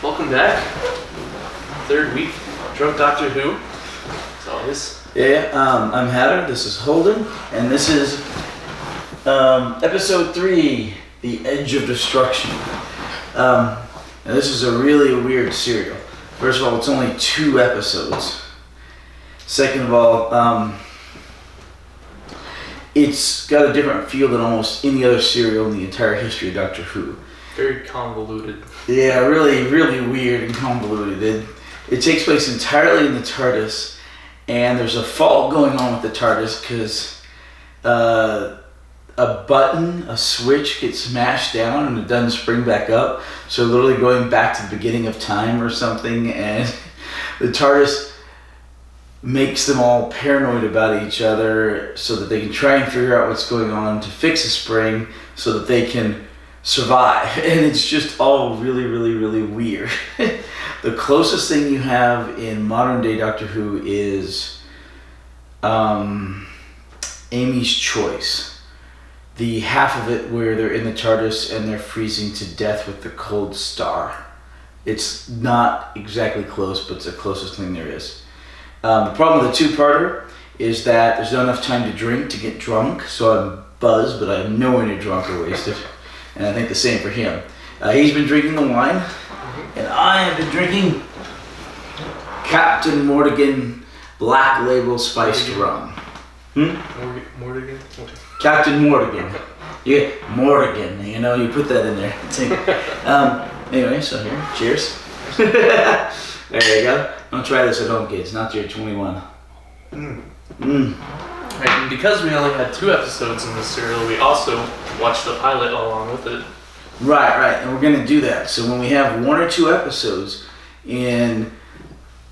Welcome back. Third week. Drunk Doctor Who. As always. I'm Hatter, this is Holden, and this is episode 3, The Edge of Destruction. Now this is a really weird serial. First of all, it's only 2 episodes. Second of all, it's got a different feel than almost any other serial in the entire history of Doctor Who. Very convoluted. Yeah, really weird and convoluted. It takes place entirely in the TARDIS, and there's a fault going on with the TARDIS because a switch gets smashed down and it doesn't spring back up. So literally going back to the beginning of time or something, and the TARDIS makes them all paranoid about each other so that they can try and figure out what's going on to fix a spring so that they can survive. And it's just all really weird. The closest thing you have in modern day Doctor Who is Amy's Choice. The half of it where they're in the TARDIS and they're freezing to death with the cold star. It's not exactly close, but it's the closest thing there is. The problem with the 2-parter is that there's not enough time to drink to get drunk, so I'm buzzed, but I'm nowhere near drunk or wasted. And I think the same for him. He's been drinking the wine, and I have been drinking Captain Mortigan Black Label Spiced Rum. Mortigan? Captain Mortigan. Yeah, Mortigan. You know, you put that in there. Anyway, so here, cheers. There you go. Don't try this at home, kids. Not till you're 21. Right, and because we only had 2 episodes in this serial, we also watched the pilot along with it. Right. And we're going to do that. So when we have 1 or 2 episodes in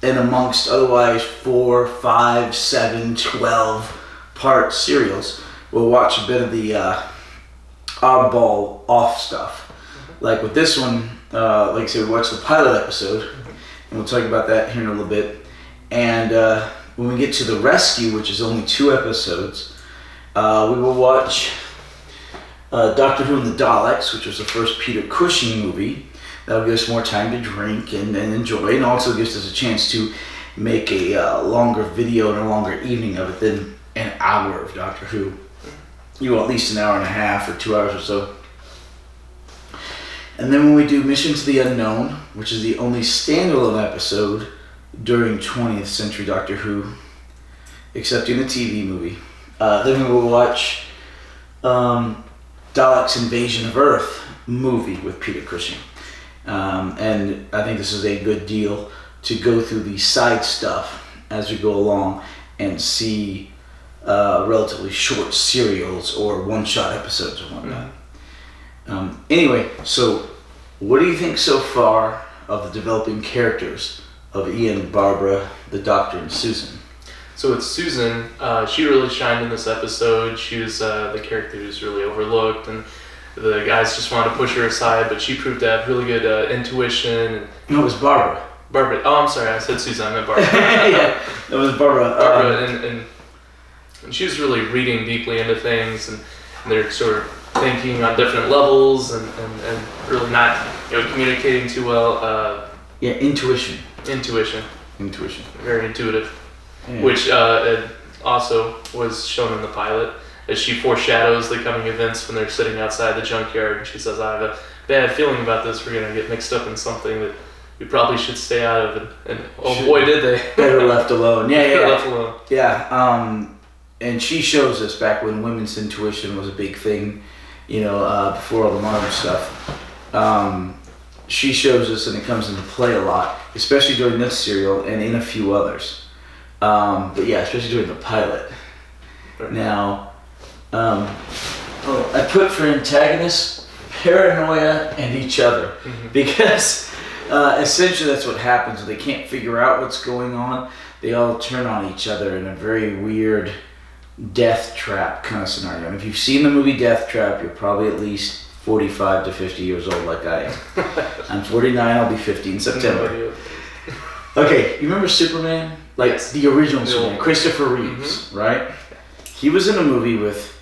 amongst otherwise 4, 5, 7, 12 part serials, we'll watch a bit of the oddball off stuff. Like with this one, like I said, we watched the pilot episode, and we'll talk about that here in a little bit. And when we get to The Rescue, which is only 2 episodes, we will watch Doctor Who and the Daleks, which was the first Peter Cushing movie. That'll give us more time to drink and enjoy, and also gives us a chance to make a longer video and a longer evening of it than an hour of Doctor Who. You know, at least an hour and a half or 2 hours or so. And then when we do Mission to the Unknown, which is the only standalone episode during 20th century Doctor Who, excepting the TV movie, then we will watch Daleks' Invasion of Earth movie with Peter Cushing. And I think this is a good deal to go through the side stuff as we go along and see relatively short serials or one-shot episodes or whatnot. Anyway, so what do you think so far of the developing characters of Ian, Barbara, the Doctor, and Susan? So with Susan, she really shined in this episode. She was the character who's really overlooked, and the guys just wanted to push her aside, but she proved to have really good intuition. No, it was Barbara. Barbara. Oh, I'm sorry. I said Susan. I meant Barbara. Yeah, it was Barbara. Barbara, and she was really reading deeply into things, and they're sort of thinking on different levels, and really not communicating too well. Intuition. Intuition. Very intuitive. Yeah. Which also was shown in the pilot, as she foreshadows the coming events when they're sitting outside the junkyard, and she says, I have a bad feeling about this, we're going to get mixed up in something that we probably should stay out of, and boy did they. Better left alone. Yeah. Left alone. Yeah, and she shows us back when women's intuition was a big thing, before all the modern stuff. She shows us, and it comes into play a lot, especially during this serial and in a few others. But yeah, especially during the pilot. Right. Now, I put for antagonists paranoia and each other, because essentially that's what happens. When they can't figure out what's going on, they all turn on each other in a very weird death trap kind of scenario. And if you've seen the movie Death Trap, you're probably at least 45 to 50 years old like I am. I'm 49, I'll be 50 in September. Okay, you remember Superman? Like yes. The original Superman, Christopher Reeves, right? He was in a movie with,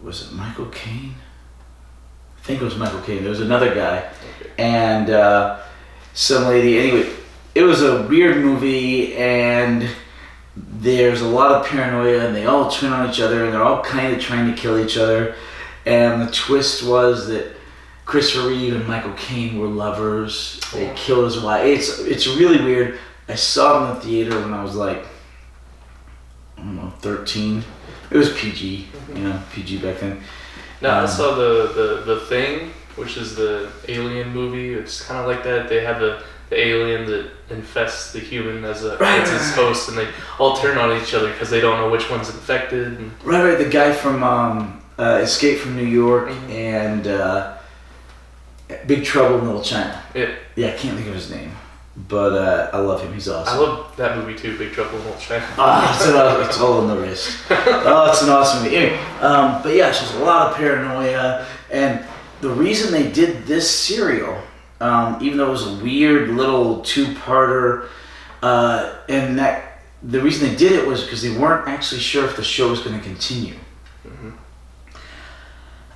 was it Michael Caine? I think it was Michael Caine. There was another guy. Okay. and some lady. Anyway, it was a weird movie, and there's a lot of paranoia, and they all turn on each other, and they're all kind of trying to kill each other. And the twist was that Christopher Reeve and Michael Caine were lovers. They killed his wife. It's really weird. I saw it in the theater when I was like, I don't know, 13. It was PG, PG back then. No, I saw the Thing, which is the alien movie. It's kind of like that. They have the alien that infests the human as his host, and they all turn on each other because they don't know which one's infected. And right. The guy from Escape from New York and Big Trouble in Little China. Yeah, I can't think of his name, but I love him. He's awesome. I love that movie too, Big Trouble in Little China. It's all on the wrist. It's an awesome movie. Anyway, but yeah, there's a lot of paranoia, and the reason they did this serial, even though it was a weird little two-parter, and that the reason they did it was because they weren't actually sure if the show was going to continue. Mm-hmm.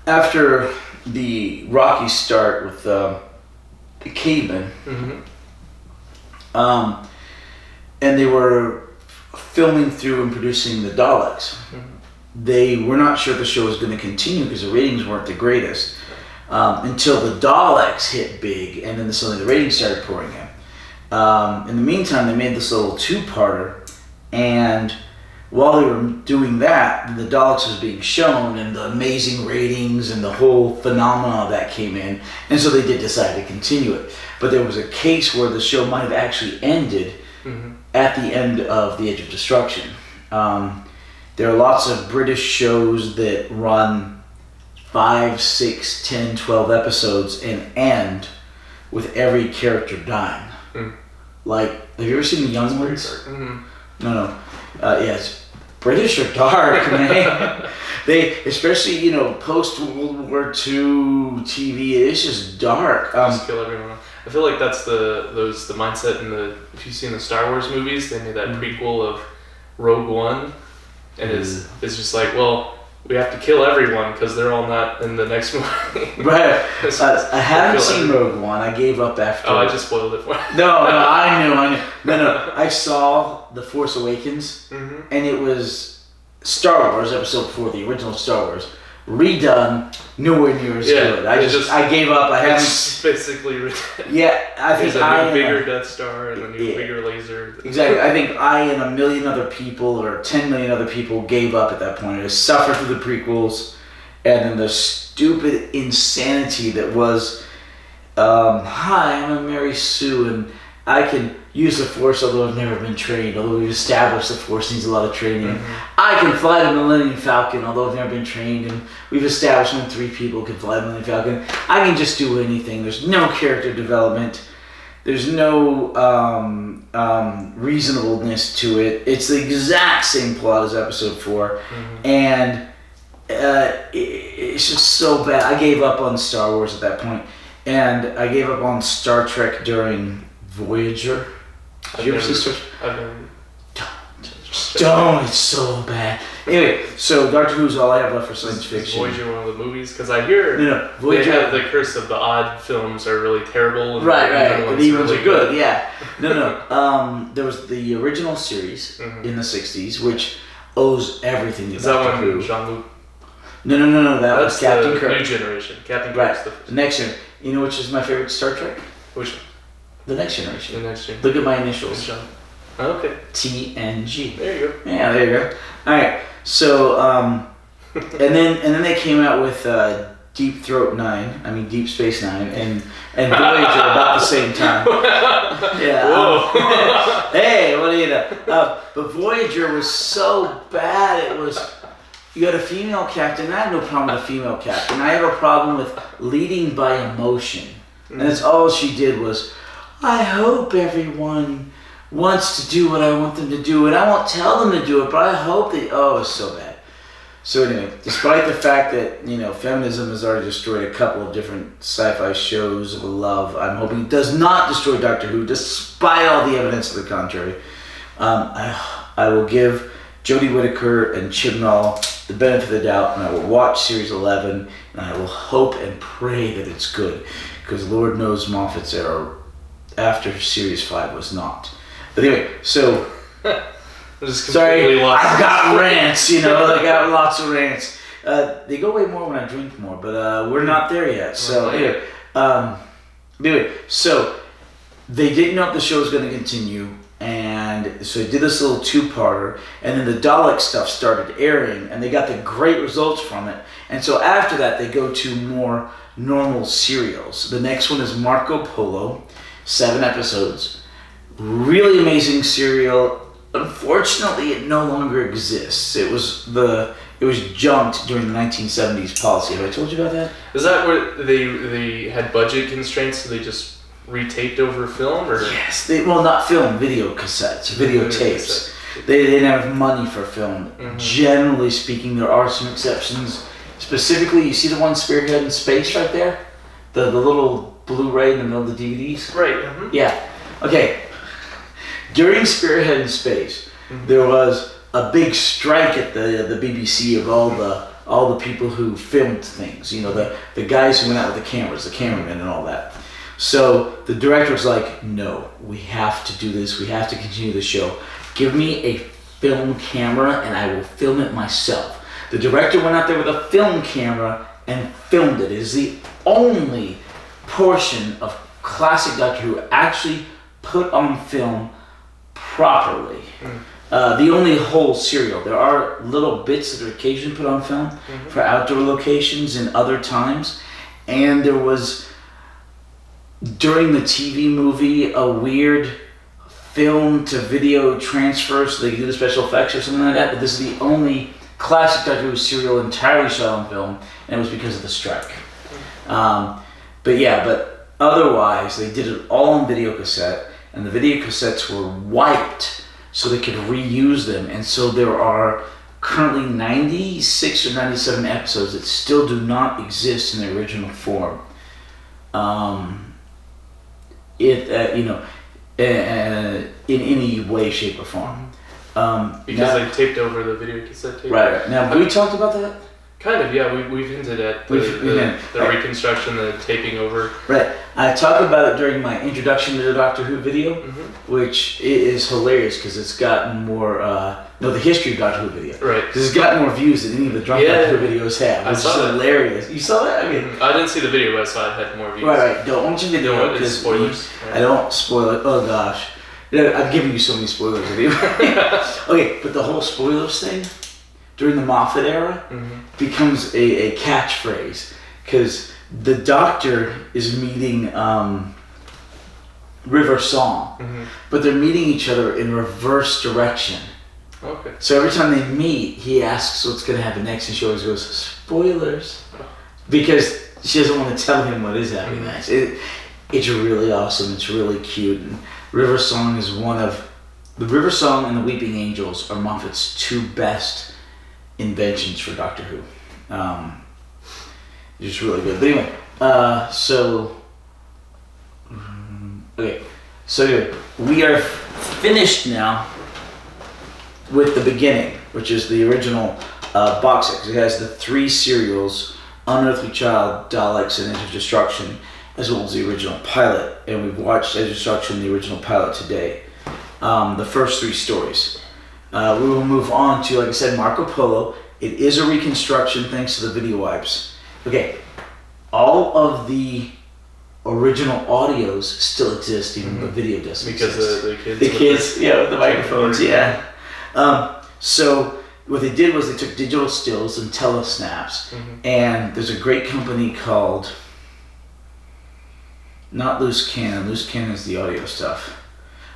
After the rocky start with the cavemen, and they were filming through and producing the Daleks, they were not sure if the show was going to continue because the ratings weren't the greatest. Until the Daleks hit big, and then suddenly the ratings started pouring in. In the meantime, they made this little two-parter, and while they were doing that, the Daleks was being shown, and the amazing ratings and the whole phenomenon of that came in, and so they did decide to continue it. But there was a case where the show might have actually ended at the end of The Edge of Destruction. There are lots of British shows that run 5, 6, 10, 12 episodes and end with every character dying. Like, have you ever seen The Young Ones? No. Yes, British are dark, man. They, especially, post World War II TV, it's just dark. Just kill everyone. I feel like that's the mindset in if you've seen the Star Wars movies, they made that prequel of Rogue One, and it's just like, well, we have to kill everyone because they're all not in the next movie. Right. I haven't seen Rogue One. I gave up after. Oh, I just spoiled it for you. No, I knew. No. I saw The Force Awakens, and it was Star Wars Episode 4, the original Star Wars, redone, nowhere near as good. I gave up. I haven't. It's basically. Yeah, I think there's a new bigger Death Star and a new bigger laser. Exactly. I think I and a million other people, or 10 million other people, gave up at that point. I suffered through the prequels, and then the stupid insanity that was, hi, I'm a Mary Sue, and I can use the Force, although I've never been trained, although we've established the Force needs a lot of training. I can fly the Millennium Falcon, although I've never been trained, and we've established when 3 people can fly the Millennium Falcon. I can just do anything. There's no character development. There's no reasonableness to it. It's the exact same plot as Episode 4, and it's just so bad. I gave up on Star Wars at that point, and I gave up on Star Trek during Voyager. Did you ever see Star Trek? Don't. It's so bad. Anyway, so Doctor Who's all I have left for science fiction. Is Voyager one of the movies? Because I hear Voyager, they have the curse of the odd films are really terrible. And right. And the ones are good. Yeah. No. There was the original series in the 60s, which owes everything to Doctor Who. Is that one Jean-Luc? No. That was Captain Kirk. New generation. Captain Kirk's the next generation. You know which is my favorite Star Trek? Which one? The Next Generation. The Next Generation. Look at my initials. Oh, okay. TNG. There you go. Yeah, there you go. All right. So, and then they came out with Deep Space Nine, and Voyager about the same time. Yeah. Whoa. Hey, what do you know? But Voyager was so bad. It was. You had a female captain. I have no problem with a female captain. I have a problem with leading by emotion, and that's all she did was. I hope everyone wants to do what I want them to do, and I won't tell them to do it, but I hope they... Oh, it's so bad. So anyway, despite the fact that, feminism has already destroyed a couple of different sci-fi shows of love, I'm hoping it does not destroy Doctor Who, despite all the evidence to the contrary. I will give Jodie Whittaker and Chibnall the benefit of the doubt, and I will watch Series 11, and I will hope and pray that it's good, because Lord knows Moffat's era after Series 5 was not. But anyway, so... sorry, I've got rants, I got lots of rants. They go way more when I drink more, but we're not there yet. So anyway, so they didn't know if the show was going to continue, and so they did this little two-parter, and then the Dalek stuff started airing, and they got the great results from it. And so after that, they go to more normal serials. The next one is Marco Polo, 7 episodes. Really amazing serial. Unfortunately, it no longer exists. It was junked during the 1970s policy. Have I told you about that? Is that where they had budget constraints, so they just retaped over film? Or Yes. Not film, video cassettes, videotapes. They didn't have money for film. Mm-hmm. Generally speaking, there are some exceptions. Specifically, you see the one Spearhead in Space right there? The little Blu-ray in the middle of the DVDs? Right. Mm-hmm. Yeah. Okay. During Spearhead in Space, there was a big strike at the BBC of all the people who filmed things. The guys who went out with the cameras, the cameramen and all that. So the director was like, no, we have to do this. We have to continue the show. Give me a film camera and I will film it myself. The director went out there with a film camera and filmed it. It is the only portion of classic Doctor Who actually put on film properly. The only whole serial. There are little bits that are occasionally put on film for outdoor locations in other times. And there was, during the TV movie, a weird film to video transfer so they could do the special effects or something like that. But this is the only classic Doctor Who serial entirely shot on film, and it was because of the strike. But otherwise, they did it all on video cassette, and the video cassettes were wiped so they could reuse them. And so there are currently 96 or 97 episodes that still do not exist in their original form. In any way, shape, or form. Because they taped over the video cassette tape. Right. Now, have we talked about that? Kind of, yeah. We've hinted at the reconstruction, the taping over. Right. I talked about it during my introduction to the Doctor Who video, which is hilarious because it's gotten more... the history of Doctor Who video. Right. Because it's gotten more views than any of the drunk Doctor Who videos have. Which is hilarious. You saw that? I didn't see the video, but I saw it had more views. Right. Don't watch the video because spoilers. I don't spoil it. Oh gosh. I've given you so many spoilers. Okay, but the whole spoilers thing during the Moffat era becomes a catchphrase because the Doctor is meeting River Song, but they're meeting each other in reverse direction. Okay. So every time they meet, he asks what's going to happen next, and she always goes, spoilers, because she doesn't want to tell him what is happening next. It's really awesome. It's really cute. And River Song is the River Song and the Weeping Angels are Moffat's two best inventions for Doctor Who. It's just really good. But anyway, so we are finished now with the beginning, which is the original box set. It has the 3 serials: Unearthly Child, Daleks, and Edge of Destruction, as well as the original pilot. And we've watched Edge of Destruction, the original pilot, today. The first 3 stories. We will move on to, like I said, Marco Polo. It is a reconstruction thanks to the video wipes. Okay, all of the original audios still exist, even the video doesn't because exist. the kids. The kids, with the microphones, yeah. So what they did was they took digital stills and telesnaps, and there's a great company called, not Loose Cannon. Loose Cannon is the audio stuff.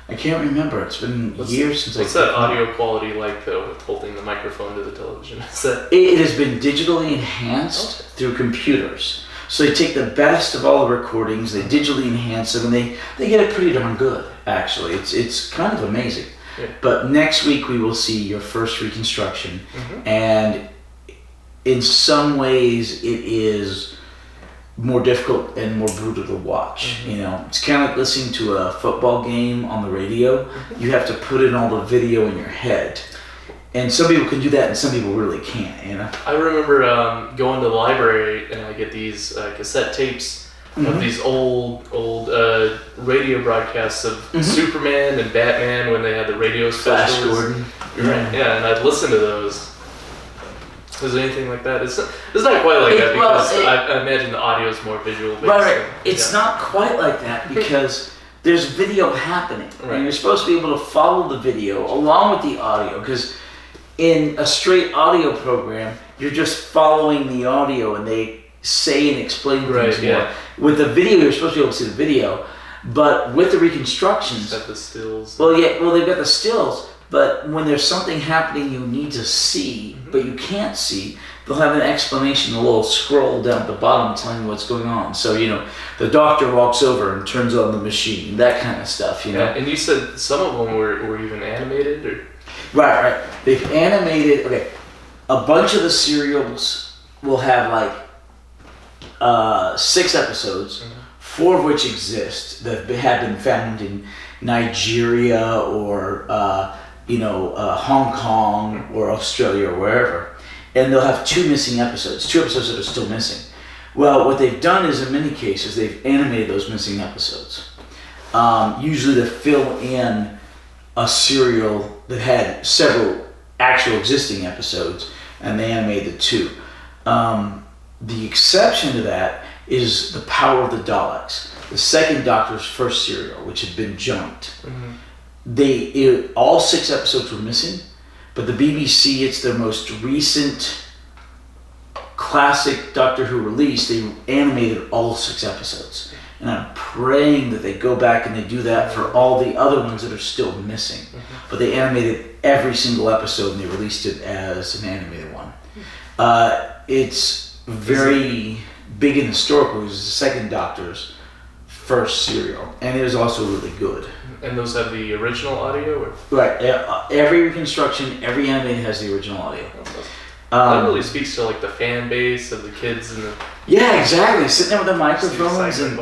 I can't remember. It's been years since What's that audio quality like, though, with holding the microphone to the television? It has been digitally enhanced through computers. So they take the best of all the recordings, they digitally enhance them, and they get it pretty darn good, actually. It's kind of amazing. Yeah. But next week we will see your first reconstruction, and in some ways it is more difficult and more brutal to watch. It's kind of like listening to a football game on the radio. You have to put in all the video in your head. And some people can do that, and some people really can't. I remember going to the library, and I get these cassette tapes of these old radio broadcasts of Superman and Batman when they had the radio specials. Flash Gordon. You're right. Yeah, and I'd listen to those. Is there anything like that? It's not quite like that because I imagine the audio is more visual based. Right. It's not quite like that because there's video happening. Right. And you're supposed to be able to follow the video along with the audio, because in a straight audio program, you're just following the audio and they say and explain things more. With the video, you're supposed to be able to see the video, but with the reconstructions... Got the stills. Well, they've got the stills, but when there's something happening you need to see, but you can't see, they'll have an explanation, a little scroll down at the bottom telling you what's going on. So, the doctor walks over and turns on the machine, that kind of stuff, Yeah, and you said some of them were even animated, or... Right. They've animated, a bunch of the serials will have 6 episodes, 4 of which exist that have been found in Nigeria or Hong Kong or Australia or wherever, and they'll have 2 missing episodes, 2 episodes that are still missing. Well, what they've done is, in many cases, they've animated those missing episodes, usually to fill in a serial that had several actual existing episodes, and they animated the 2. The exception to that is The Power of the Daleks, the second Doctor's first serial, which had been junked. All 6 episodes were missing, but the BBC, it's their most recent classic Doctor Who release, they animated all 6 episodes. And I'm praying that they go back and they do that for all the other ones that are still missing. But they animated every single episode and they released it as an animated one. It's very big and historical. It was the second Doctor's first serial, and it was also really good. And those have the original audio? Or? Right. Every reconstruction, every animated has the original audio. That really speaks to the fan base of the kids and the... Yeah, exactly. Sitting there with the microphones, and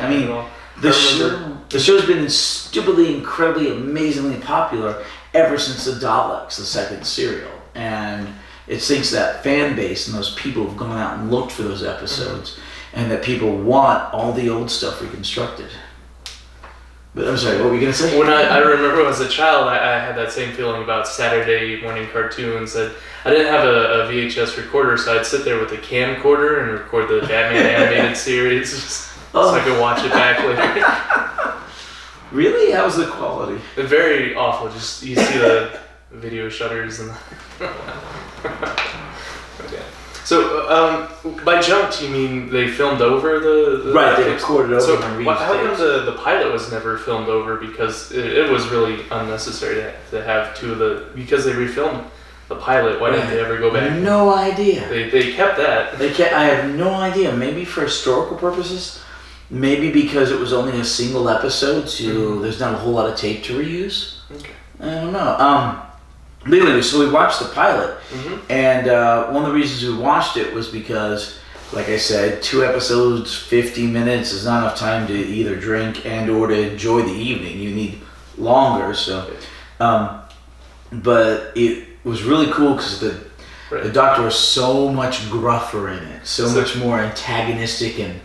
the show's been stupidly, incredibly, amazingly popular ever since the Daleks, the second serial, and it thanks to that fan base and those people who've gone out and looked for those episodes, and that people want all the old stuff reconstructed. But I'm sorry, what were you going to say? When I remember as a child, I had that same feeling about Saturday morning cartoons. That I didn't have a VHS recorder, so I'd sit there with a camcorder and record the Batman animated series so I could watch it back later. Really? How was the quality? Very awful. Just you see the video shutters and Okay. So, by junked, you mean they filmed over the right, they recorded over so and how come the pilot was never filmed over? Because it was really unnecessary to have 2 of the... Because they refilmed the pilot, why didn't they ever go back? No idea. They kept that. I have no idea. Maybe for historical purposes. Maybe because it was only a single episode, so there's not a whole lot of tape to reuse. Okay. I don't know. But anyway, so we watched the pilot, and one of the reasons we watched it was because, like I said, 2 episodes, 50 minutes is not enough time to either drink and or to enjoy the evening. You need longer, so. But it was really cool because the Doctor was so much gruffer in it, so much more antagonistic and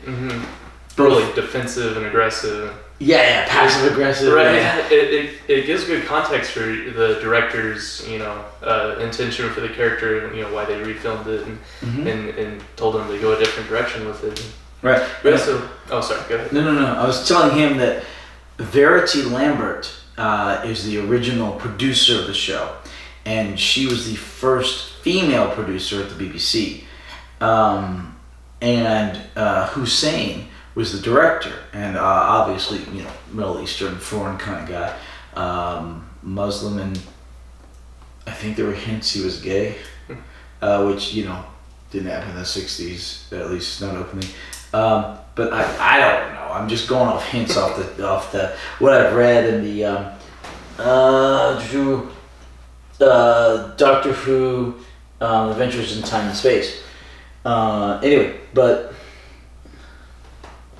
really defensive and aggressive. Yeah, passive aggressive. Right. Yeah. It gives good context for the director's, intention for the character, why they refilmed it and told him to go a different direction with it. Right. So, sorry, go ahead. No. I was telling him that Verity Lambert is the original producer of the show, and she was the first female producer at the BBC. And Hussein was the director, and obviously, Middle Eastern, foreign kind of guy, Muslim, and I think there were hints he was gay, which, didn't happen in the 60s, at least not openly. But I don't know. I'm just going off hints off the what I've read in the Doctor Who Adventures in Time and Space. Anyway, but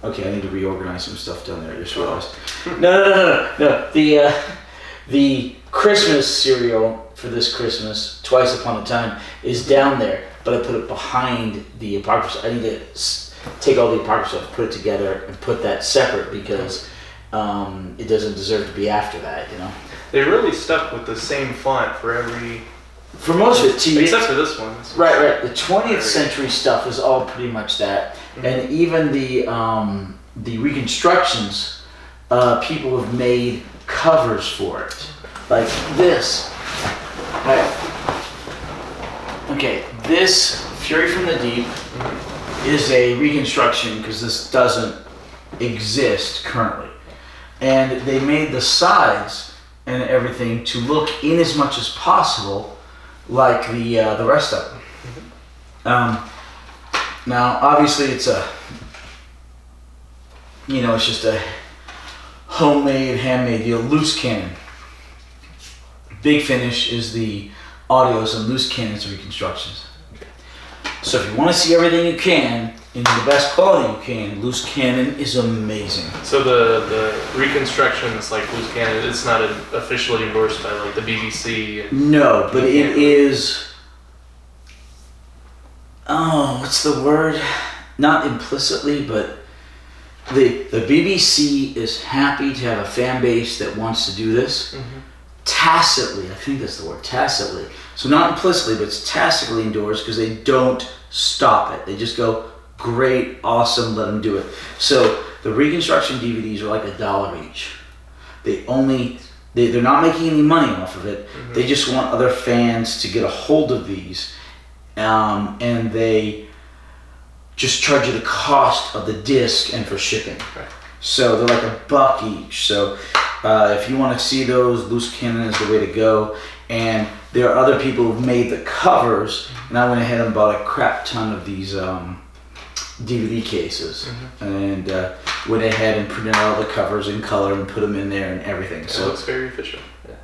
okay, I need to reorganize some stuff down there. I just realized. No. The Christmas serial for this Christmas, Twice Upon a Time, is down there, but I put it behind the Apocrypha. I need to take all the Apocrypha stuff, put it together, and put that separate because it doesn't deserve to be after that, you know? They really stuck with the same font for every... For most of it, except for this one. Right. The 20th century stuff is all pretty much that. Mm-hmm. And even the reconstructions, people have made covers for it. Like this. Right. Okay, this Fury from the Deep is a reconstruction because this doesn't exist currently. And they made the sides and everything to look in as much as possible like the rest of them. Now, obviously, it's it's just a homemade, handmade deal. Loose cannon. Big Finish is the audios, and Loose Cannon's reconstructions. So if you want to see everything you can in the best quality you can, Loose Cannon is amazing. So the reconstructions like Loose Cannon, it's not officially endorsed by like the BBC. No, but it is. Oh, what's the word? Not implicitly, but the BBC is happy to have a fan base that wants to do this. Mm-hmm. Tacitly, I think that's the word, tacitly. So not implicitly, but it's tacitly endorsed because they don't stop it. They just go, great, awesome, let them do it. So the reconstruction DVDs are like $1 each. They're not making any money off of it. Mm-hmm. They just want other fans to get a hold of these, and they just charge you the cost of the disc and for shipping. Right. So they're like $1 each. So if you want to see those, Loose Cannon is the way to go. And there are other people who've made the covers, and I went ahead and bought a crap ton of these DVD cases, and went ahead and printed out all the covers in color and put them in there and everything. Yeah, so it looks very official.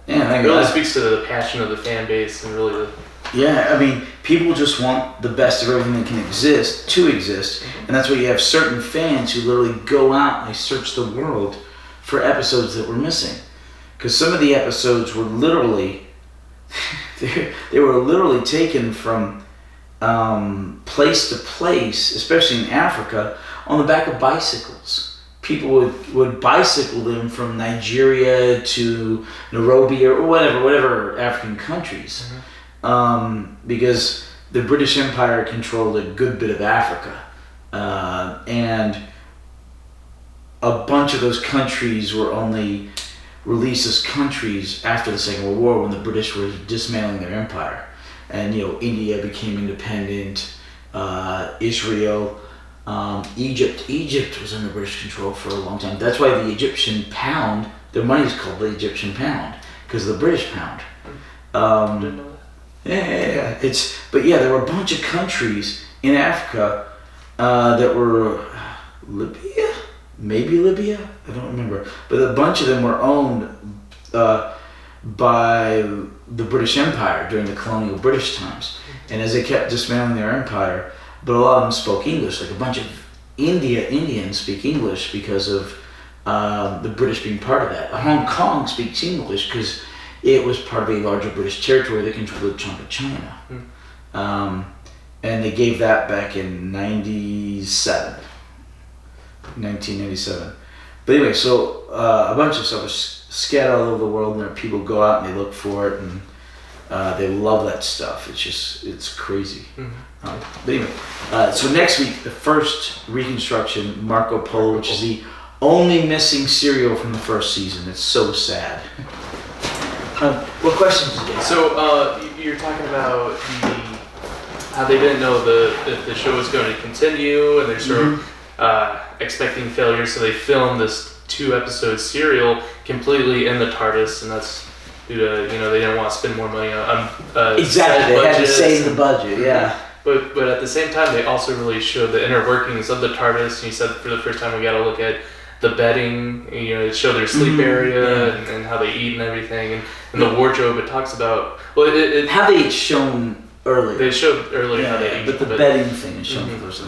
Yeah, it really speaks to the passion of the fan base and really the... Yeah, I mean, people just want the best of everything that can exist, and that's why you have certain fans who literally go out and they search the world for episodes that we're missing. Because some of the episodes were literally, they were literally taken from place to place, especially in Africa, on the back of bicycles. People would bicycle them from Nigeria to Nairobi or whatever African countries. Because the British Empire controlled a good bit of Africa. And a bunch of those countries were only released as countries after the Second World War when the British were dismantling their empire. And, India became independent, Israel, Egypt was under British control for a long time. That's why the Egyptian pound, their money is called the Egyptian pound, because of the British pound. Didn't know that. Yeah. There were a bunch of countries in Africa that were Libya, I don't remember, but a bunch of them were owned by the British Empire during the colonial British times. And as they kept dismantling their empire, but a lot of them spoke English, like a bunch of Indians speak English because of the British being part of that. Hong Kong speaks English because it was part of a larger British territory that controlled a chunk of China. And they gave that back in 1997. But anyway, so a bunch of stuff was scattered all over the world, and there are people who go out and they look for it, and they love that stuff. It's crazy. But anyway, so next week, the first reconstruction, Marco Polo, which is the only missing serial from the first season. It's so sad. What questions did you have? So you're talking about how they didn't know if the show was going to continue, and they're sort of expecting failure, so they filmed this 2-episode serial completely in the TARDIS, and that's due to they didn't want to spend more money on exactly. They had to save the budget, yeah. But at the same time, they also really showed the inner workings of the TARDIS. And you said for the first time we got to look at the bedding. It showed their sleep area and how they eat and everything, and the wardrobe. It talks about how they had shown earlier. They showed earlier how they eat, but the bedding thing is shown first.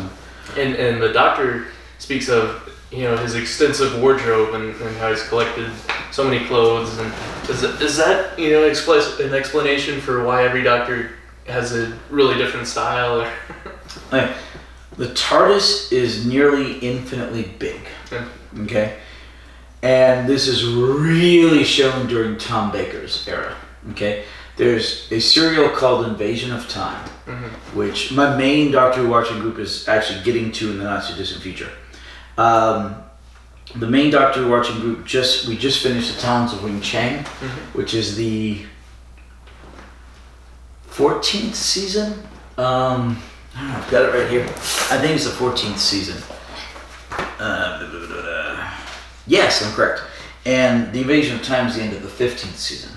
And the doctor speaks of his extensive wardrobe and how he's collected so many clothes, and is that an explanation for why every Doctor has a really different style? Or Like, the TARDIS is nearly infinitely big. Okay? And this is really shown during Tom Baker's era. Okay? There's a serial called Invasion of Time, which my main Doctor Who watching group is actually getting to in the not too distant future. The main Doctor Who watching group we just finished The Talons of Wing Chang, which is the 14th season. I don't know, I've got it right here. I think it's the 14th season. Yes, I'm correct. And The Invasion of Time is the end of the 15th season.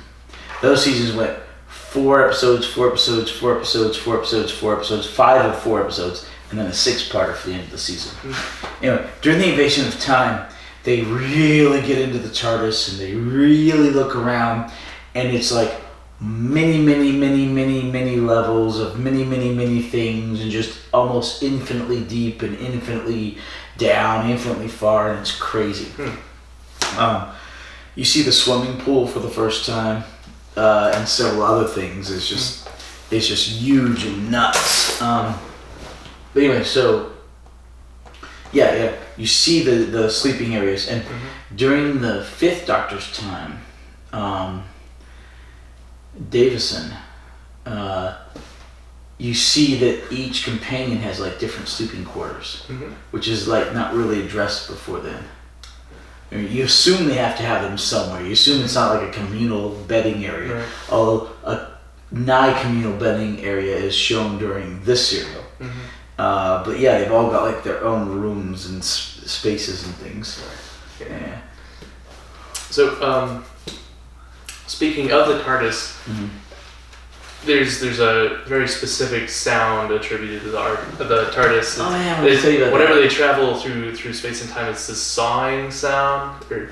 Those seasons went 4 episodes, 4 episodes, 4 episodes, 4 episodes, 4 episodes, 5 of 4 episodes, and then a 6-parter for the end of the season. Anyway, during The Invasion of Time, they really get into the TARDIS and they really look around, and it's like many levels of many things, and just almost infinitely deep and infinitely down, infinitely far, and it's crazy. You see the swimming pool for the first time, and several other things. It's just huge and nuts. But anyway, so yeah, you see the sleeping areas, and during the 5th Doctor's time, Davison, you see that each companion has like different sleeping quarters, which is like not really addressed before then. I mean, you assume they have to have them somewhere. You assume it's not like a communal bedding area, right. Although a nigh communal bedding area is shown during this serial. But yeah, they've all got like their own rooms and spaces and things. Yeah. So, speaking of the TARDIS, there's a very specific sound attributed to the TARDIS. Oh yeah, I'll tell you about whenever that. they travel through space and time, it's this sawing sound. You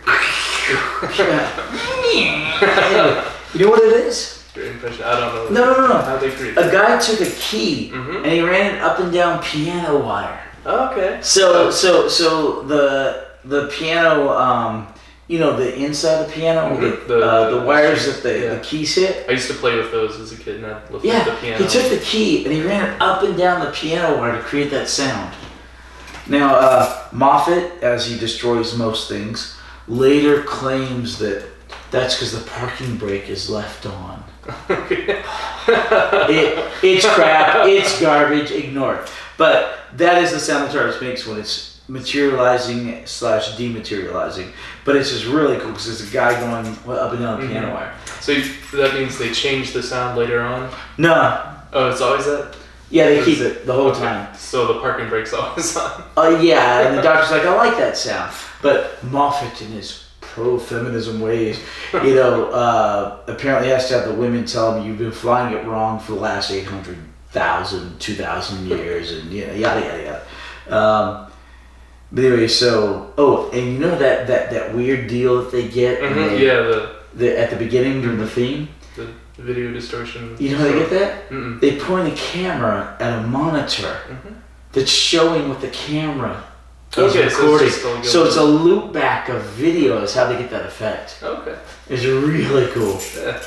know what it is? Your impression? I don't know. No. How they create a guy took a key and he ran it up and down piano wire. Oh, okay. So the piano, the inside of the piano, the wires that the keys hit. I used to play with those as a kid, and I'd lift Yeah, the piano. he took the key and he ran it up and down the piano wire to create that sound. Now, Moffat, as he destroys most things, later claims that that's because the parking brake is left on. It's crap, it's garbage, ignore it. But that is the sound the TARDIS makes when it's materializing / dematerializing. But it's just really cool because there's a guy going up and down the piano wire. So that means they change the sound later on? No. Oh, it's always that? Yeah, they keep it the whole time. So the parking brake's always on? Yeah, and the Doctor's like, I like that sound. But Moffat, in his pro-feminism ways, apparently has to have the women tell him, you've been flying it wrong for the last 800,000, 2,000 years, and yada yada. But anyway, so and you know that weird deal that they get at the beginning during the theme, the video distortion. You know how they get that? They point a camera at a monitor that's showing what the camera is recording. So it's a loop back of video is how they get that effect. Okay. It's really cool. Yeah.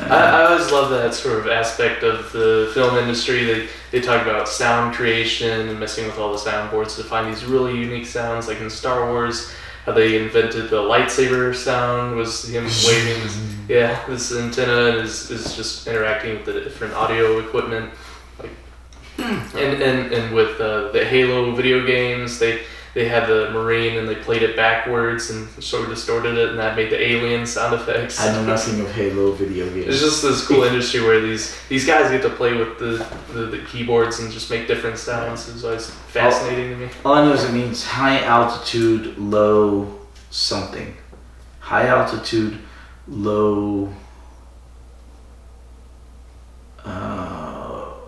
I always love that sort of aspect of the film industry. They talk about sound creation and messing with all the soundboards to find these really unique sounds. Like in Star Wars, how they invented the lightsaber sound was him waving this antenna is just interacting with the different audio equipment. Like, and with the Halo video games, they had the Marine and they played it backwards and sort of distorted it, and that made the alien sound effects. I know nothing of Halo video games. It's just this cool industry where these guys get to play with the keyboards and just make different sounds. It's always fascinating to me. All I know is it means high altitude, low something. High altitude, low...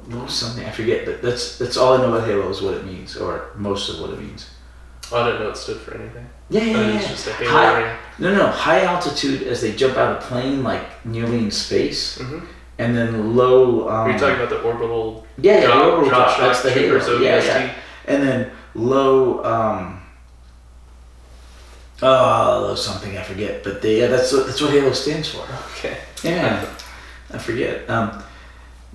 low something. I forget, but that's all I know about Halo is what it means, or most of what it means. Oh, I didn't know it stood for anything. Yeah. It's just a Halo ring. No. High altitude as they jump out of the plane, like nearly in space, and then low. Are you talking about the orbital? The orbital drop. That's the Halo. Yeah. And then low. Oh, something I forget, but that's what Halo stands for. Okay. Yeah, I forget. But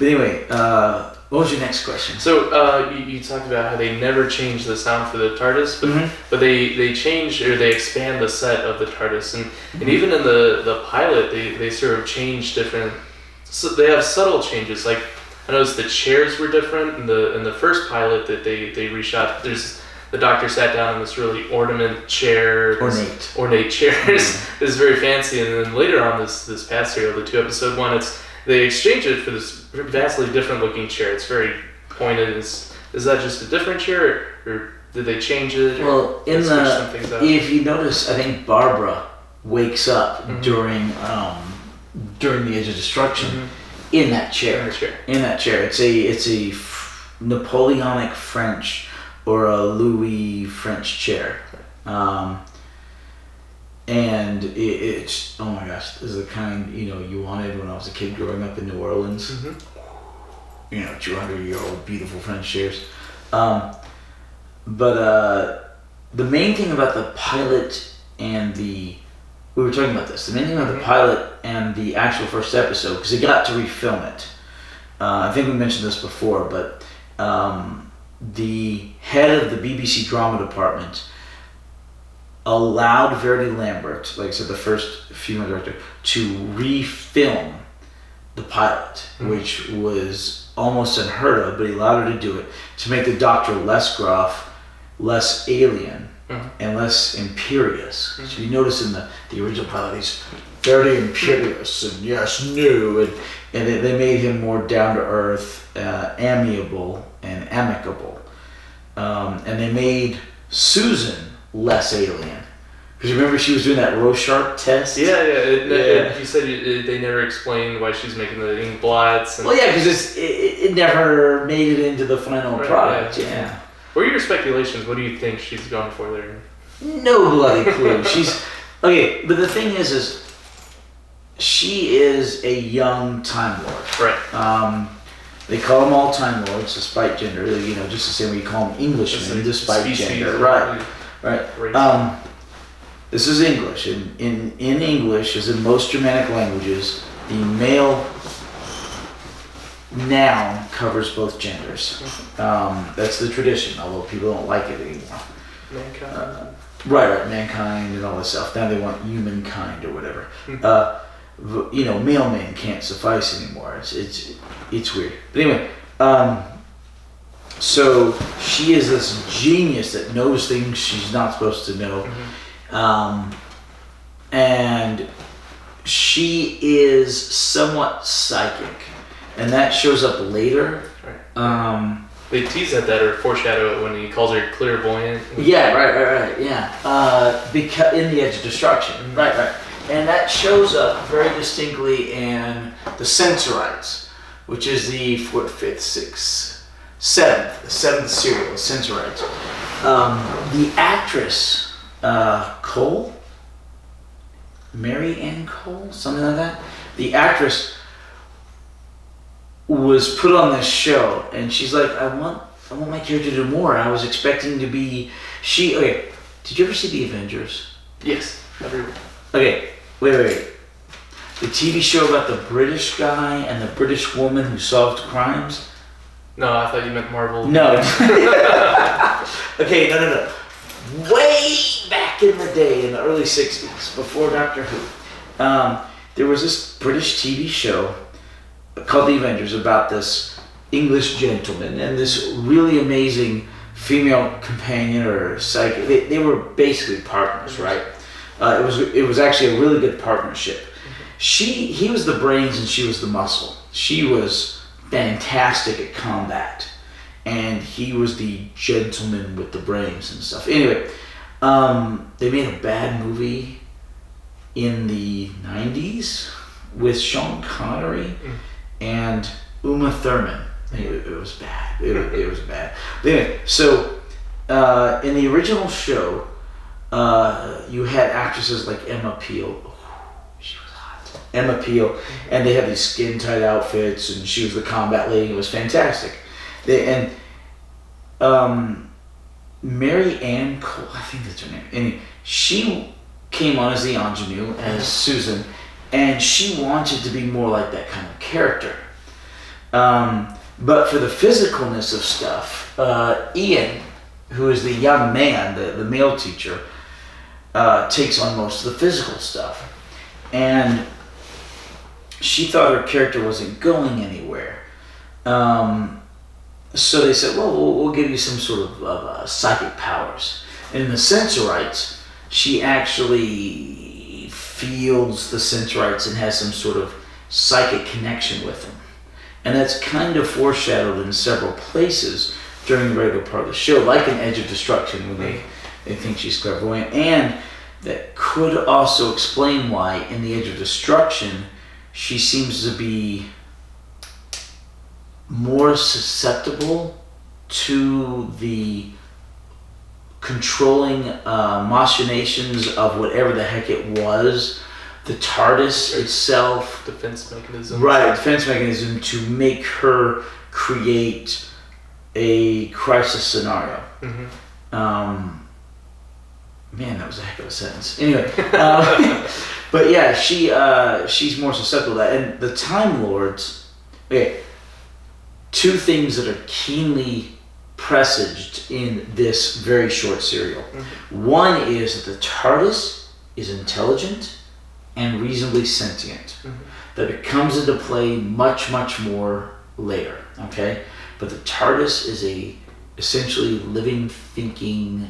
anyway, what was your next question? So you talked about how they never change the sound for the TARDIS, but they change or they expand the set of the TARDIS, and even in the pilot they sort of change different. So they have subtle changes. Like I noticed the chairs were different in the first pilot that they reshot. The Doctor sat down in this really ornate chairs. It's very fancy, and then later on this past serial, the 2-episode one, they exchange it for this vastly different looking chair. It's very pointed. Is that just a different chair, or did they change it? Well, if you notice, I think Barbara wakes up during the Edge of Destruction in that chair. In that chair, it's a Napoleonic French or a Louis French chair. And it's, oh my gosh, this is the kind, you wanted when I was a kid growing up in New Orleans. 200-year-old beautiful French chairs. But the main thing about the pilot and we were talking about this, the main thing about the pilot and the actual first episode, because they got to refilm it. I think we mentioned this before, but the head of the BBC drama department allowed Verity Lambert, like I said, the first female director, to refilm the pilot, which was almost unheard of, but he allowed her to do it to make the Doctor less gruff, less alien, and less imperious. So you notice in the original pilot, he's very imperious and and they made him more down to earth, amiable, and amicable, and they made Susan less alien. Because remember she was doing that Rorschach test? Yeah. You said they never explained why she's making the ink blots. Well, yeah, because it never made it into the final product. Yeah. What are your speculations? What do you think she's going for there? No bloody clue. She's... Okay, but the thing is she is a young Time Lord. Right. They call them all Time Lords despite gender. Just the same way you call them Englishmen despite gender. Right. This is English. In English, as in most Germanic languages, the male noun covers both genders. That's the tradition, although people don't like it anymore. Mankind. Right, mankind and all this stuff. Now they want humankind or whatever. Male men can't suffice anymore. It's weird. But anyway, so she is this genius that knows things she's not supposed to know. And she is somewhat psychic, and that shows up later. Right. They tease at that or foreshadow it when he calls her clairvoyant. Yeah, right. Yeah, because in the Edge of Destruction. Right. And that shows up very distinctly in the Censorites, which is the 4th, 5th, 6th, 7th, the 7th serial, the Censorites. The actress, Cole, Mary Ann Cole, something like that. The actress was put on this show, and she's like, I want my character to do more. I was expecting to be Okay, did you ever see The Avengers? Yes, everywhere. Okay, wait. The TV show about the British guy and the British woman who solved crimes? No, I thought you meant Marvel. No. Okay, no. Way back in the day, in the early 60s, before Doctor Who, there was this British TV show called The Avengers about this English gentleman and this really amazing female companion or psychic. They were basically partners, right? It was actually a really good partnership. He was the brains and she was the muscle. She was fantastic at combat, and he was the gentleman with the brains and stuff. Anyway, they made a bad movie in the 90s with Sean Connery and Uma Thurman. It was bad. It was bad. But anyway, so in the original show, you had actresses like Emma Peel. She was hot. Emma Peel, and they had these skin-tight outfits, and she was the combat lady. It was fantastic. Mary Ann Cole, I think that's her name. And she came on as the ingenue, as Susan, and she wanted to be more like that kind of character. But for the physicalness of stuff, Ian, who is the young man, the male teacher, takes on most of the physical stuff. And she thought her character wasn't going anywhere. So they said, well, we'll give you some sort of psychic powers. And in the Sensorites, she actually feels the Sensorites and has some sort of psychic connection with them. And that's kind of foreshadowed in several places during the regular part of the show, like in Edge of Destruction, when they think she's clairvoyant. And that could also explain why in the Edge of Destruction, she seems to be more susceptible to the controlling machinations of whatever the heck it was, the TARDIS itself. Defense mechanism. Right, defense mechanism to make her create a crisis scenario. Man, that was a heck of a sentence. Anyway, but yeah, she's more susceptible to that. And the Time Lords, okay, two things that are keenly presaged in this very short serial. One is that the TARDIS is intelligent and reasonably sentient. That it comes into play much, much more later, okay? But the TARDIS is a essentially living, thinking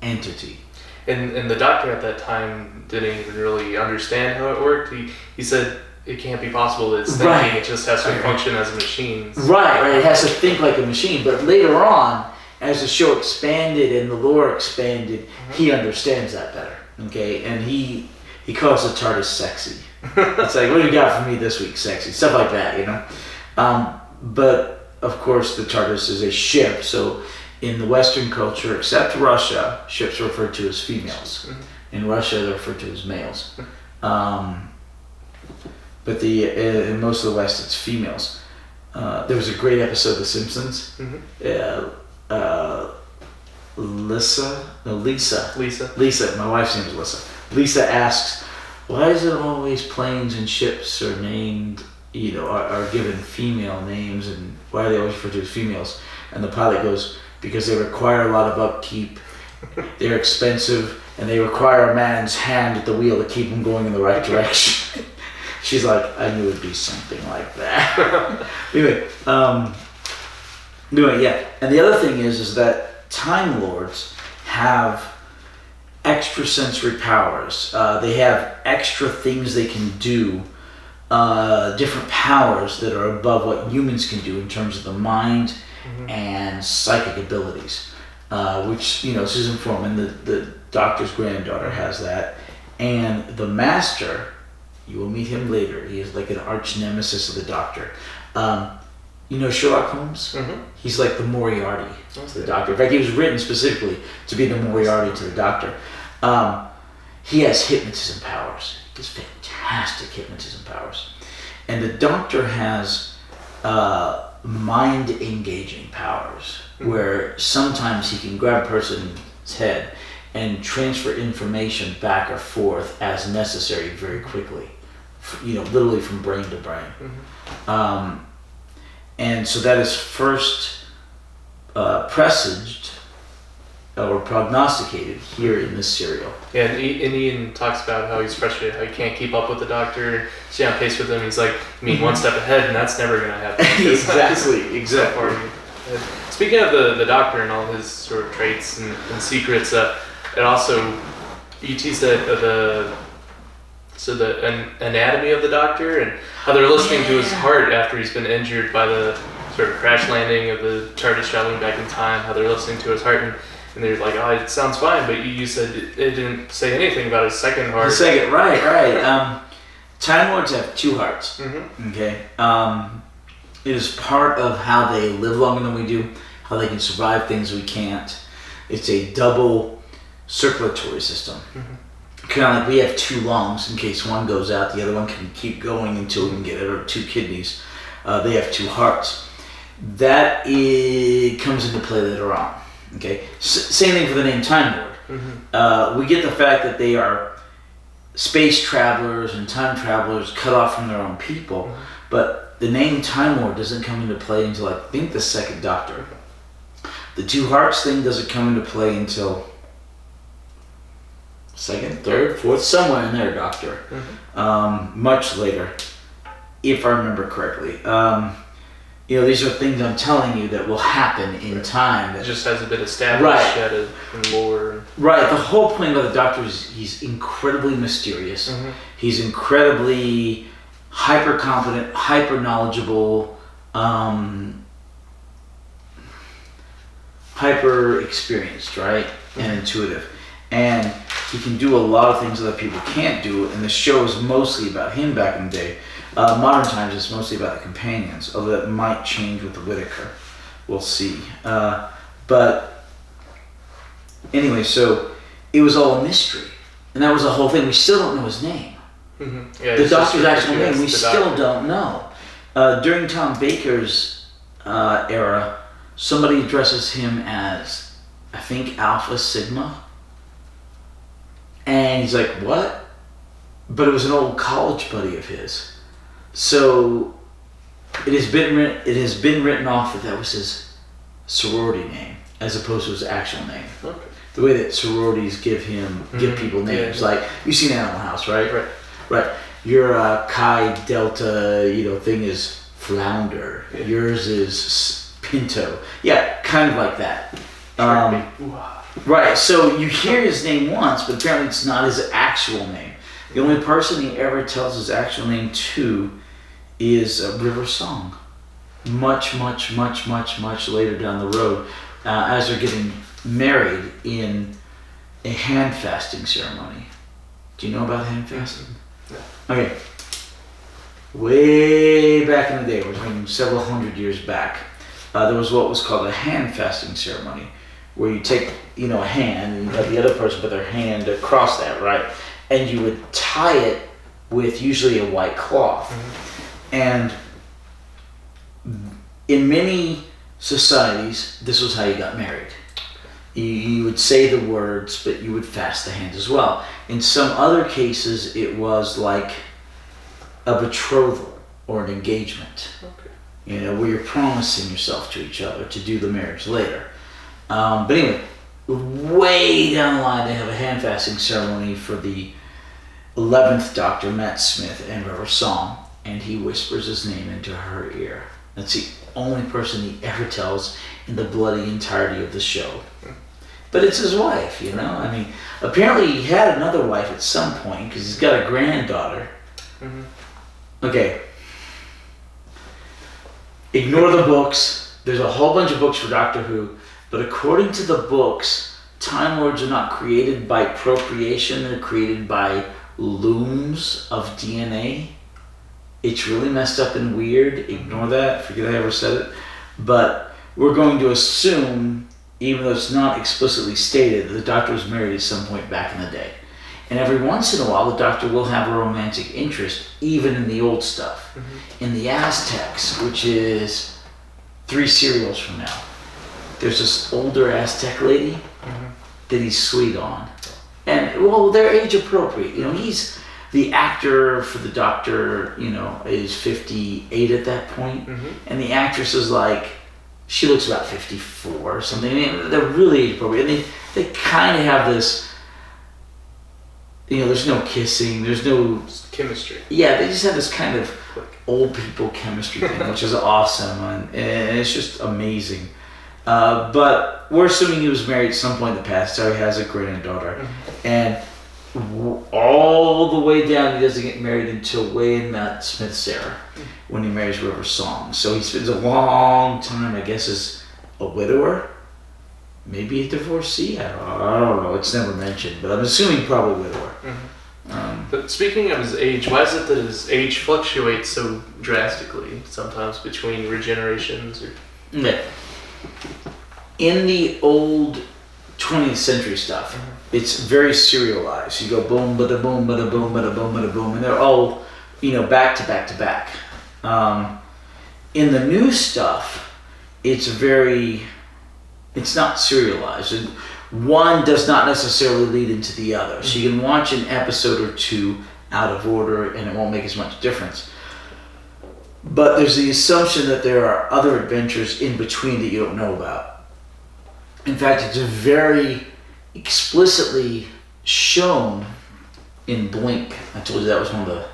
entity. And the doctor at that time didn't even really understand how it worked. He said it can't be possible that it's thinking, Right. it just has to function as a machine. Right, it has to think like a machine. But later on, as the show expanded and the lore expanded, he understands that better, okay? And he calls the TARDIS sexy. It's like, what do you got for me this week, sexy? Stuff like that, you know? But, of course, the TARDIS is a ship, so in the Western culture, except Russia, ships are referred to as females. In Russia, they're referred to as males. But in most of the West, it's females. There was a great episode of The Simpsons. Lisa, my wife's name is Lisa. Lisa asks, why is it always planes and ships are named, are given female names, and why are they always referred to as females? And the pilot goes, because they require a lot of upkeep, they're expensive, and they require a man's hand at the wheel to keep them going in the right direction. She's like, I knew it'd be something like that. Anyway, yeah. And the other thing is that Time Lords have extrasensory powers. They have extra things they can do, different powers that are above what humans can do in terms of the mind and psychic abilities, which, Susan Foreman, the doctor's granddaughter, has that. And the Master, you will meet him later. He is like an arch nemesis of the Doctor. Sherlock Holmes? He's like the Moriarty to the Doctor. In fact, he was written specifically to be the Moriarty to the Doctor. He has hypnotism powers. He has fantastic hypnotism powers. And the Doctor has mind-engaging powers, where sometimes he can grab a person's head and transfer information back or forth as necessary very quickly, literally from brain to brain. And so that is first presaged or prognosticated here in this serial. Yeah, and Ian talks about how he's frustrated, how he can't keep up with the Doctor, stay on pace with him. He's like, one step ahead, and that's never going to happen. Exactly. Speaking of the Doctor and all his sort of traits and secrets, it also, you teased the anatomy of the Doctor and how they're listening to his heart after he's been injured by the sort of crash landing of the TARDIS traveling back in time, how they're listening to his heart and they're like, oh, it sounds fine, but you said it didn't say anything about his second heart. The second, right. Time Lords have two hearts, okay? It is part of how they live longer than we do, how they can survive things we can't. It's a double circulatory system. Kind of like we have two lungs in case one goes out, the other one can keep going until we can get it, or two kidneys. They have two hearts. That comes into play later on. Okay, same thing for the name Time Lord. We get the fact that they are space travelers and time travelers cut off from their own people. But the name Time Lord doesn't come into play until I think the second Doctor. The Two Hearts thing doesn't come into play until second, third, fourth, somewhere in there, Doctor. Much later, if I remember correctly. These are things I'm telling you that will happen in time. It just has a bit established yet in lore. Right. The whole point of the Doctor is he's incredibly mysterious. He's incredibly hyper competent, hyper knowledgeable, hyper experienced, right? And intuitive. And he can do a lot of things other people can't do, and the show is mostly about him back in the day. Modern times it's mostly about the companions, although that might change with the Whittaker. We'll see. But anyway, so it was all a mystery. And that was the whole thing. We still don't know his name. Yeah, the Doctor's actual name, we still don't know. During Tom Baker's era, somebody addresses him as, I think, Alpha Sigma. And he's like, what? But it was an old college buddy of his. So it has been written off that was his sorority name as opposed to his actual name. Okay. The way that sororities give people names, like you've seen Animal House, right? Right. Your Chi Delta, thing is Flounder. Yeah. Yours is Pinto. Yeah, kind of like that. Right. So you hear his name once, but apparently it's not his actual name. The only person he ever tells his actual name to is River Song. Much, much, much, much, much later down the road, as they're getting married in a hand fasting ceremony. Do you know about hand fasting? No. Okay. Way back in the day, we're talking several hundred years back, there was what was called a hand fasting ceremony, where you take, a hand, and you have the other person put their hand across that, right? And you would tie it with usually a white cloth. And in many societies, this was how you got married. You would say the words, but you would fast the hand as well. In some other cases, it was like a betrothal or an engagement. Where you're promising yourself to each other to do the marriage later. But anyway, way down the line, they have a hand fasting ceremony for the 11th Doctor, Matt Smith, and River Song, and he whispers his name into her ear. That's the only person he ever tells in the bloody entirety of the show. But it's his wife, apparently he had another wife at some point because he's got a granddaughter. Okay. Ignore the books. There's a whole bunch of books for Doctor Who, but according to the books, Time Lords are not created by procreation, they're created by looms of DNA. It's really messed up and weird. Ignore that. Forget I ever said it. But we're going to assume, even though it's not explicitly stated, that the Doctor was married at some point back in the day. And every once in a while, the Doctor will have a romantic interest, even in the old stuff. In the Aztecs, which is 3 serials from now, there's this older Aztec lady that he's sweet on. And, well, they're age appropriate. He's the actor for the Doctor, is 58 at that point. And the actress is like, she looks about 54 or something. They're really age appropriate. And they kind of have this, there's no kissing, there's no chemistry. Yeah, they just have this kind of old people chemistry thing, which is awesome. And it's just amazing. But we're assuming he was married at some point in the past, so he has a granddaughter. And all the way down, he doesn't get married until way in Matt Smith's era, when he marries River Song. So he spends a long time, I guess, as a widower, maybe a divorcee. I don't know. It's never mentioned, but I'm assuming probably widower. But speaking of his age, why is it that his age fluctuates so drastically sometimes between regenerations? In the old 20th century stuff, it's very serialized. You go boom, bada boom, bada boom, bada boom, bada boom, and they're all, back to back to back. In the new stuff, it's not serialized. And one does not necessarily lead into the other. So you can watch an episode or two out of order and it won't make as much difference. But there's the assumption that there are other adventures in between that you don't know about. In fact, it's very explicitly shown in Blink. I told you that was one of the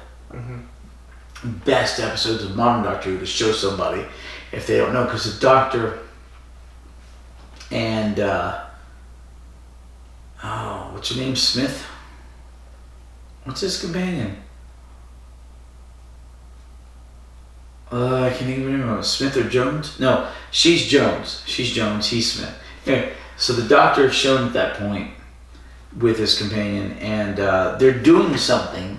best episodes of Modern Doctor Who, to show somebody if they don't know, because the Doctor and what's her name? Smith? What's his companion? I can't even remember. Smith or Jones? No, she's Jones. She's Jones. He's Smith. Anyway, so the Doctor is shown at that point with his companion, and they're doing something,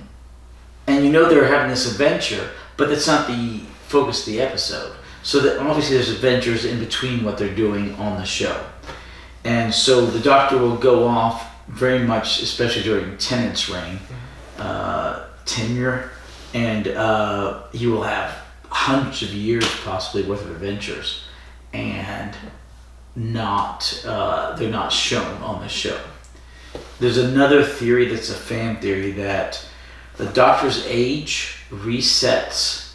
and you know they're having this adventure, but that's not the focus of the episode. So that obviously there's adventures in between what they're doing on the show. And so the Doctor will go off very much, especially during Tennant's reign, tenure, and he will have hundreds of years possibly worth of adventures, and they're not shown on the show. There's another theory that's a fan theory that the Doctor's age resets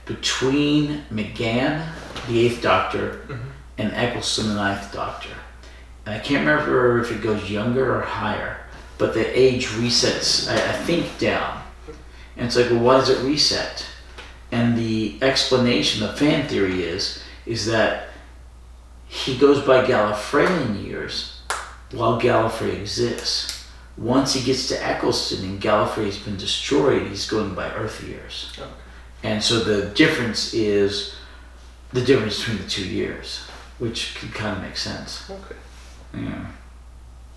between McGann, the 8th Doctor, and Eccleston, the 9th Doctor. And I can't remember if it goes younger or higher, but the age resets, I think, down. And it's like, well, why does it reset? And the explanation, the fan theory is that he goes by Gallifreyan years while Gallifrey exists. Once he gets to Eccleston and Gallifrey's been destroyed, he's going by Earth years. Okay. And so the difference is the difference between the 2 years, which can kind of make sense. Okay. Yeah.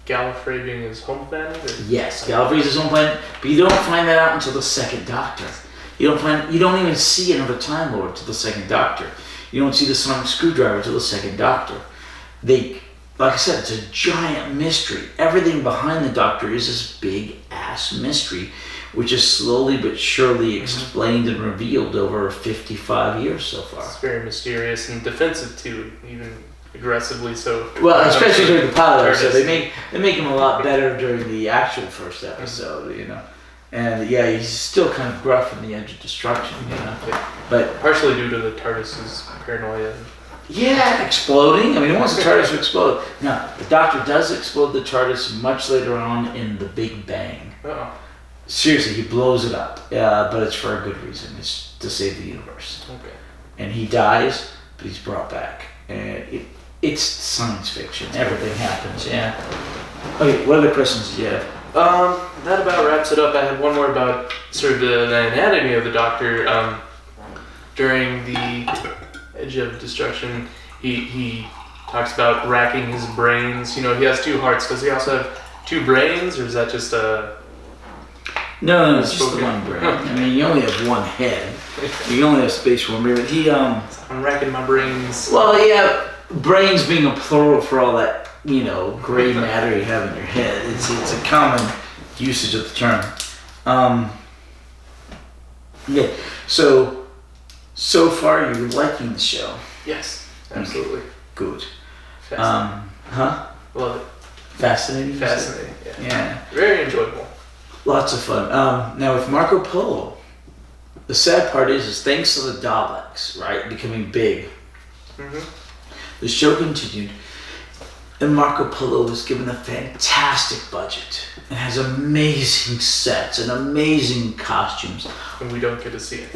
Gallifrey being his home planet? Or? Yes, Gallifrey is his home planet, but you don't find that out until the 2nd Doctor. You don't even see another Time Lord till the 2nd Doctor. You don't see the sonic screwdriver till the 2nd Doctor. Like I said, it's a giant mystery. Everything behind the Doctor is this big ass mystery, which is slowly but surely explained and revealed over 55 years so far. It's very mysterious and defensive too, even aggressively so. Well, especially during the pilot episode, they make him a lot better during the actual first episode, you know. And yeah, he's still kind of gruff on the edge of destruction, you know. But partially due to the TARDIS's paranoia. Yeah, exploding. I mean, he wants the TARDIS to explode. Now, the Doctor does explode the TARDIS much later on in the Big Bang. Oh. Seriously, he blows it up. But it's for a good reason. It's to save the universe. Okay. And he dies, but he's brought back. And it's science fiction. Everything happens, yeah. Okay, what other questions do you have? That about wraps it up. I had one more about sort of the anatomy of the Doctor. During the Edge of Destruction, he talks about racking his brains. You know, he has 2 hearts. Does he also have 2 brains, or is that just a... No, it's just the one brain. I mean, you only have one head. You only have space for one brain. But I'm racking my brains. Well, yeah, brains being a plural for all that, you know, gray matter you have in your head. It's a common usage of the term. Yeah. So far, you're liking the show. Yes, absolutely. Good. Fascinating. Love it. Fascinating. Fascinating. Yeah. Very enjoyable. Lots of fun. Now with Marco Polo, the sad part is thanks to the Daleks, right, becoming big, the show continued, and Marco Polo was given a fantastic budget and has amazing sets and amazing costumes. And we don't get to see it.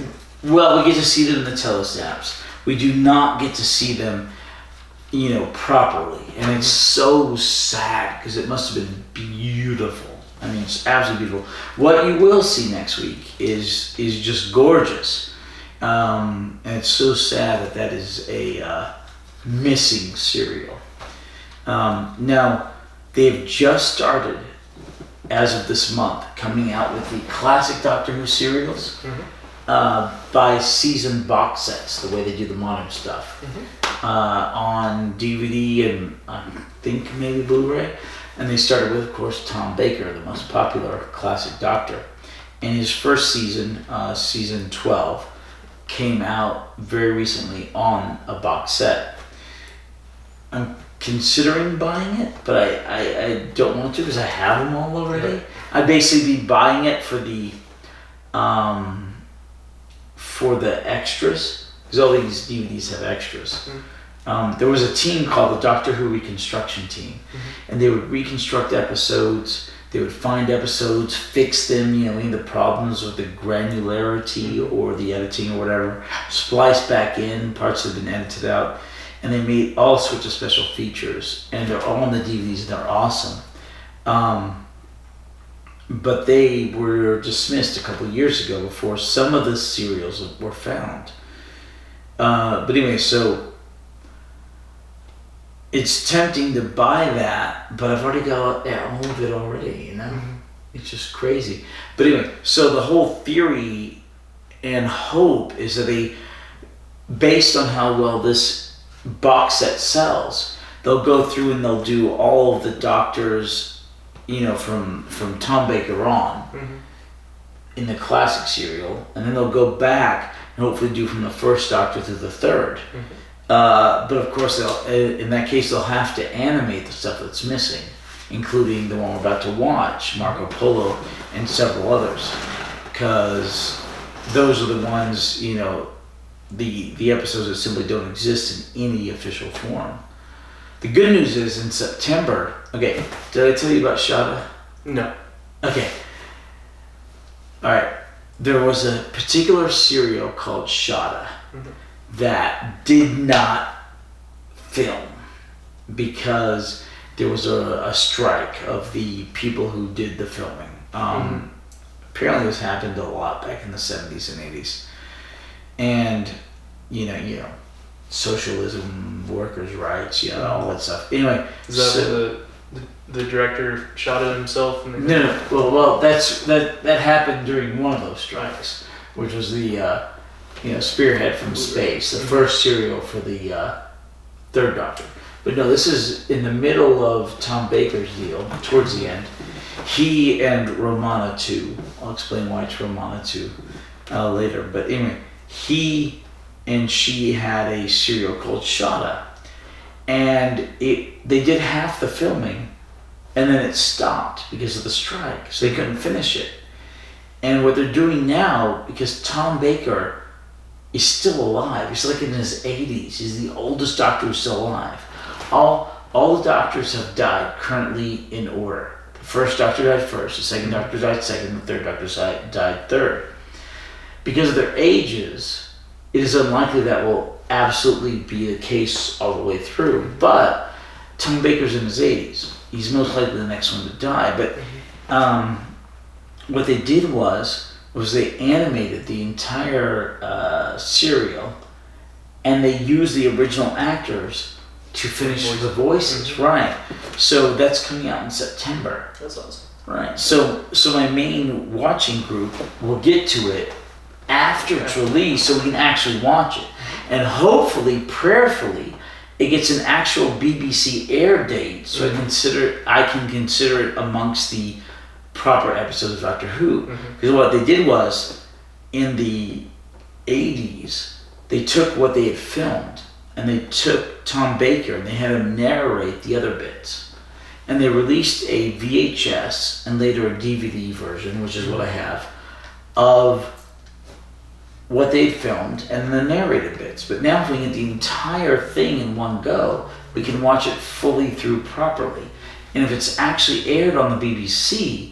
Well, we get to see them in the telesaps. We do not get to see them, you know, properly, and it's so sad because it must have been beautiful. I mean, it's absolutely beautiful. What you will see next week is just gorgeous, and it's so sad that is a missing serial. Now, they've just started, as of this month, coming out with the classic Doctor Who serials by season box sets, the way they do the modern stuff, on DVD and I think maybe Blu-ray. And they started with, of course, Tom Baker, the most popular classic Doctor. And his first season, season 12, came out very recently on a box set. I'm considering buying it, but I don't want to because I have them all already. Yeah. I'd basically be buying it for the extras, because all these DVDs have extras. There was a team called the Doctor Who Reconstruction Team, and they would reconstruct episodes. They would find episodes, fix them, any of the problems with the granularity or the editing or whatever, splice back in parts that have been edited out, and they made all sorts of special features, and they're all on the DVDs, and they're awesome. But they were dismissed a couple of years ago before some of the serials were found. But anyway, so it's tempting to buy that, but I've already got all of it already, It's just crazy. But anyway, so the whole theory and hope is that they, based on how well this box set sells, they'll go through and they'll do all of the Doctors, from Tom Baker on in the classic serial, and then they'll go back and hopefully do from the first Doctor to the third. But of course, in that case, they'll have to animate the stuff that's missing, including the one we're about to watch, Marco Polo, and several others, because those are the ones, the episodes that simply don't exist in any official form. The good news is in September. Okay, did I tell you about Shada? No. Okay. All right. There was a particular serial called Shada that did not film because there was a strike of the people who did the filming. Apparently this happened a lot back in the 70s and 80s. And, socialism, workers' rights, all that stuff. Anyway. Is that the director shot it himself? No. Well, that happened during one of those strikes, which was the Spearhead from Space, the first serial for the third Doctor. But no, this is in the middle of Tom Baker's deal, towards the end. He and Romana 2, I'll explain why it's Romana 2 later, but anyway, he and she had a serial called Shada, and they did half the filming, and then it stopped because of the strike, so they couldn't finish it. And what they're doing now, because Tom Baker is still alive, he's like in his 80s, he's the oldest Doctor who's still alive. All the Doctors have died currently in order. The first Doctor died first, the second Doctor died second, the third Doctor died third. Because of their ages, it is unlikely that will absolutely be the case all the way through. But Tom Baker's in his 80s. He's most likely the next one to die. But what they did was they animated the entire serial, and they used the original actors to finish the voices. Right. So that's coming out in September. That's awesome. Right. So my main watching group will get to it after it's released, so we can actually watch it, and hopefully, prayerfully, it gets an actual BBC air date, so I can consider it amongst the proper episodes of Doctor Who. Because what they did was, in the 80s, they took what they had filmed, and they took Tom Baker, and they had him narrate the other bits, and they released a VHS and later a DVD version, which is what I have, of what they filmed and the narrated bits. But now if we get the entire thing in one go, we can watch it fully through properly. And if it's actually aired on the BBC,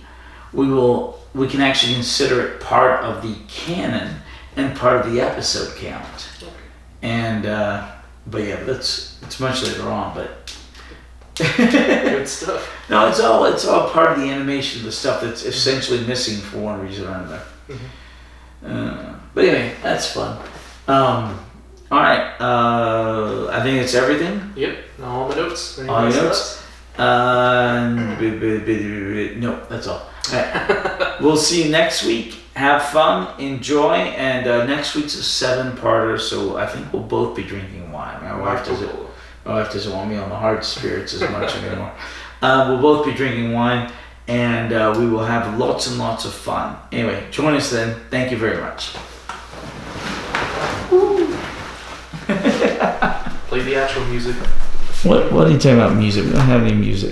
we can actually consider it part of the canon and part of the episode count. And but it's much later on, but good stuff. No, it's all part of the animation, the stuff that's essentially missing for one reason or another. But anyway, that's fun. All right, I think it's everything. Yep, all my notes. All your notes. No, that's all. Right. We'll see you next week. Have fun, enjoy, and next week's a 7-parter, so I think we'll both be drinking wine. My wife doesn't want me on the hard spirits as much anymore. We'll both be drinking wine, and we will have lots and lots of fun. Anyway, join us then. Thank you very much. Play the actual music. What are you talking about music? We don't have any music.